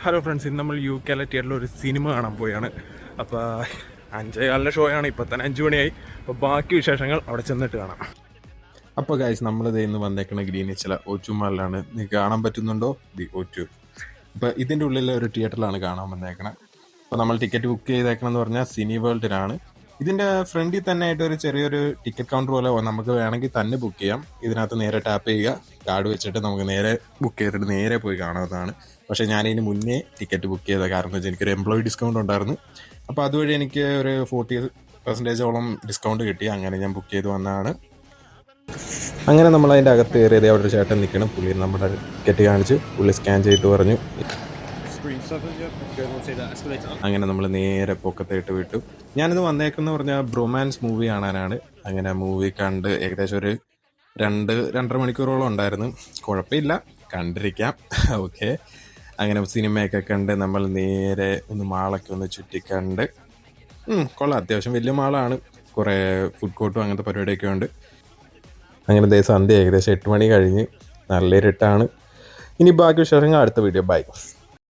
Hello friends, ഇന്ന് നമ്മൾ UK തിയേറ്ററിൽ ഒരു സിനിമ കാണാൻ പോയാണ്. അപ്പോൾ 5:15 ഷോ ആണ്, ഇപ്പോൾ തന്നെ 5 മണിയായി. അപ്പോൾ ബാക്കി വിശേഷങ്ങൾ അവിടെ ചെന്നിട്ട് കാണാം. അപ്പോൾ ഗൈസ്, നമ്മളിത് ഇന്ന് വന്നേക്കുന്ന ഗ്രീനിച്ചില O2 മാളിലാണ്. നിങ്ങൾക്ക് കാണാൻ പറ്റുന്നുണ്ടോ? The O2. ഇപ്പോൾ ഇതിൻ്റെ ഉള്ളിലെ ഒരു തിയേറ്ററിലാണ് കാണാൻ വന്നേക്കണത്. അപ്പോൾ നമ്മൾ ടിക്കറ്റ് ബുക്ക് ചെയ്തേക്കണം എന്ന് പറഞ്ഞാൽ സിനി വേൾഡിലാണ്. ഇതിൻ്റെ ഫ്രണ്ടിൽ തന്നെ ആയിട്ട് ഒരു ചെറിയൊരു ടിക്കറ്റ് കൗണ്ടർ പോലെ നമുക്ക് വേണമെങ്കിൽ തന്നെ ബുക്ക് ചെയ്യാം. ഇതിനകത്ത് നേരെ ടാപ്പ് ചെയ്യുക, കാർഡ് വെച്ചിട്ട് നമുക്ക് നേരെ ബുക്ക് ചെയ്തിട്ട് നേരെ പോയി കാണാവുന്നതാണ്. പക്ഷേ ഞാനതിന് മുന്നേ ടിക്കറ്റ് ബുക്ക് ചെയ്ത കാരണം വെച്ചാൽ എനിക്കൊരു എംപ്ലോയി ഡിസ്കൗണ്ട് ഉണ്ടായിരുന്നു. അപ്പോൾ അതുവഴി എനിക്ക് ഒരു 40% ഡിസ്കൗണ്ട് കിട്ടി. അങ്ങനെ ഞാൻ ബുക്ക് ചെയ്ത് വന്നതാണ്. അങ്ങനെ നമ്മൾ അതിൻ്റെ അകത്ത് കയറിയത് അവിടെ ഒരു ചേട്ടൻ നിൽക്കണം. പുള്ളി നമ്മുടെ ടിക്കറ്റ് കാണിച്ച് പുള്ളി സ്കാൻ ചെയ്തിട്ട് പറഞ്ഞു. അങ്ങനെ നമ്മൾ നേരെ പൊക്കത്തായിട്ട് വിട്ടു. ഞാനിത് വന്നേക്കെന്ന് പറഞ്ഞാൽ ബ്രൊമാൻസ് മൂവി കാണാനാണ്. അങ്ങനെ മൂവി കണ്ട് ഏകദേശം ഒരു 2-2.5 മണിക്കൂറോളം ഉണ്ടായിരുന്നു. കുഴപ്പമില്ല, കണ്ടിരിക്കാം. ഓക്കെ, അങ്ങനെ സിനിമയൊക്കെ കണ്ട് നമ്മൾ നേരെ ഒന്ന് മാളൊക്കെ ഒന്ന് ചുറ്റിക്കണ്ട്. കൊള്ളാം, അത്യാവശ്യം വലിയ മാളാണ്. കുറേ ഫുഡ് കോർട്ടും അങ്ങനത്തെ പരിപാടിയൊക്കെ ഉണ്ട്. അങ്ങനെ സന്ധ്യ ഏകദേശം 8 മണി കഴിഞ്ഞ് നല്ല ഇരുട്ടാണ്. ഇനി ബാക്കി വിശേഷങ്ങൾ അടുത്ത വീഡിയോ. ബൈ.